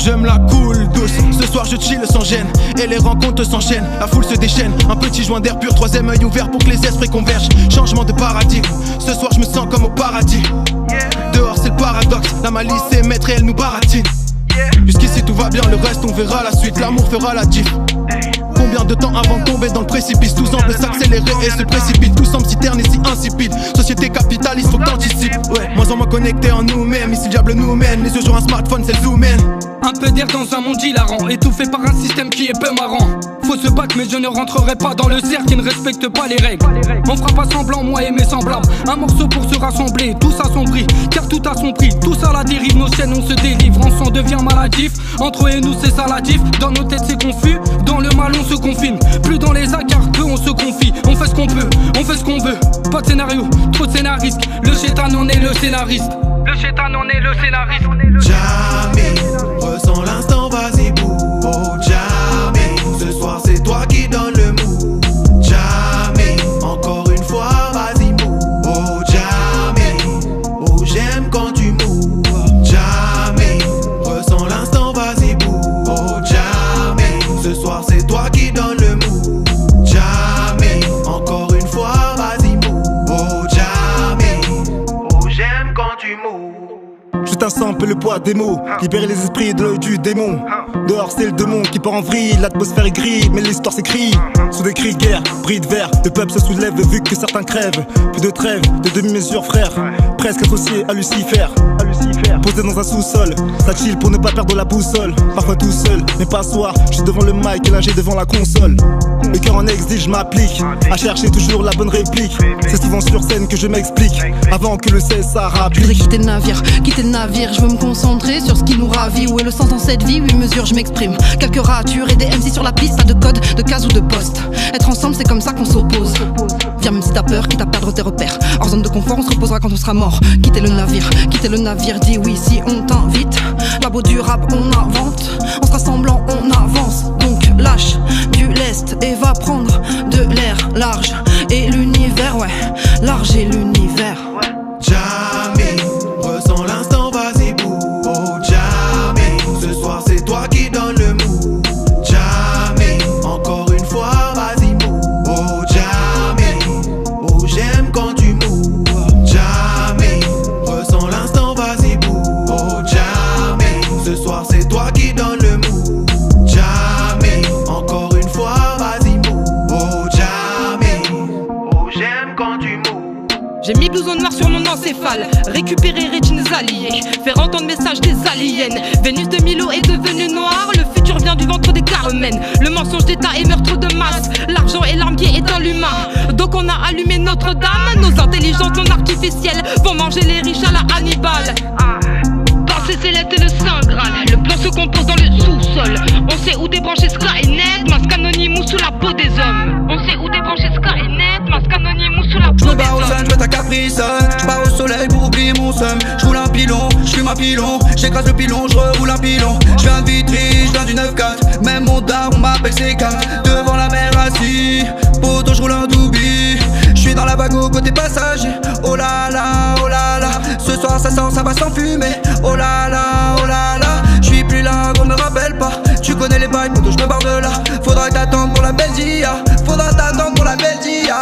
Je me la coule douce, ce soir je chill sans gêne. Et les rencontres s'enchaînent, la foule se déchaîne. Un petit joint d'air pur, troisième œil ouvert pour que les esprits convergent. Changement de paradigme, ce soir je me sens comme au paradis. Dehors c'est le paradoxe, la malice est maître et elle nous baratine. Jusqu'ici tout va bien, le reste on verra la suite. L'amour fera la diff. Combien de temps avant de tomber dans le précipice? Tout semble s'accélérer et se précipite. Tout semble si terne et si insipide. Société capitaliste, faut que t'anticipes. Ouais, moins en moins connecté en nous-mêmes. Ici le diable nous mène, les yeux sur un smartphone, c'est le zoom in. Un peu d'air dans un monde hilarant, étouffé par un système qui est peu marrant. Faut se battre mais je ne rentrerai pas dans le cercle qui ne respecte pas les règles. On fera pas semblant, moi et mes semblables. Un morceau pour se rassembler, tous assombris, car tout a son prix. Tous à la dérive, nos chaînes on se délivre. On s'en devient maladif, entre eux et nous c'est saladif. Dans nos têtes c'est confus, dans le mal on se confine. Plus dans les accards, peu on se confie. On fait ce qu'on peut, on fait ce qu'on veut. Pas de scénario, trop de scénaristes. Le chétan en est le scénariste. Le chétan en est le scénariste. Jamais, ressens l'instant, vas-y bou. Oh jamais, ce soir c'est toi qui donne le mou. Jamais, encore une fois, vas-y mou. Oh jamais, oh j'aime quand tu mous. Jamais, ressens l'instant, vas-y bou. Oh jamais, ce soir c'est toi qui donne le mou. Jamais, encore une fois, vas-y mou. Oh jamais, oh j'aime quand tu mous. Juste un sample, le poids des mots, libérer les esprits de l'œil du démon. Dehors c'est le démon qui part en vrille, l'atmosphère est grise, mais l'histoire s'écrit sous des cris de guerre, bris de verre. Le peuple se soulève vu que certains crèvent. Plus de trêve, de demi-mesure frère, presque associé à Lucifer. Posé dans un sous-sol, ça chill pour ne pas perdre la boussole. Parfois tout seul, mais pas soir, je suis devant le mic et là j'ai devant la console. Le cœur en exil, je m'applique à chercher toujours la bonne réplique. C'est souvent sur scène que je m'explique, avant que le César applique. Je voudrais quitter le navire, je veux me concentrer sur ce qui nous ravit. Où est le sens dans cette vie? 8 mesures, je m'exprime. Quelques ratures et des MC sur la piste, pas de code, de case ou de poste. Être ensemble, c'est comme ça qu'on s'oppose. Viens même si t'as peur, quitte à perdre tes repères. Hors zone de confort, on se reposera quand on sera mort. Quitter le navire, dis oui si on t'invite. Labo du rap, on invente. En se rassemblant, on avance. Donc lâche du lest et va prendre de l'air large. Et l'univers, ouais, large et l'univers. Jamais, ressens l'instant, vas-y bou. Oh jamais, ce soir c'est toi qui donne le mou. Jamais, encore une fois, vas-y mou. Oh jamais, oh j'aime quand tu mous. Jamais, ressens l'instant, vas-y bou. Oh jamais, ce soir c'est toi qui donne le mou. Jamais, encore une fois, vas-y mou. Oh jamais, oh j'aime quand tu mous. J'ai mis blouson noir sur mon encéphale, récupérer rétines alliées, faire entendre message des aliens. Vénus de Milo est devenue noire, le futur vient du ventre des Carmen. Le mensonge d'état est meurtre de masse, l'argent est l'arme qui éteint l'humain. Donc on a allumé Notre-Dame, nos intelligences non artificielles vont manger les riches à la Hannibal. Pensée céleste et le Saint Graal, le plan se compose dans le sous-sol. On sait où débrancher Skynet, masque Anonymous sous la peau des hommes. On sait où débrancher Skynet, masque Anonymous sous la peau des hommes. J'me barre au sun, j'mets ta caprice. J'pars au soleil pour oublier mon somme. J'roule un pilon, j'fume un pilon. J'écrase le pilon, j'reroule un pilon. J'viens de Vitry, j'viens du 9-4. Même mon daron m'appelle C4. Devant la mer assis, poto j'roule un doubi. J'suis dans la vague au côté passager. Oh là là, oh là là. Ce soir ça sort, ça va s'enfumer. Oh là là, oh là là. J'suis plus là, on me rappelle pas. Tu connais les bails, poto j'me barre de là. Faudra t'attendre pour la belle dia. Faudra t'attendre pour la belle dia.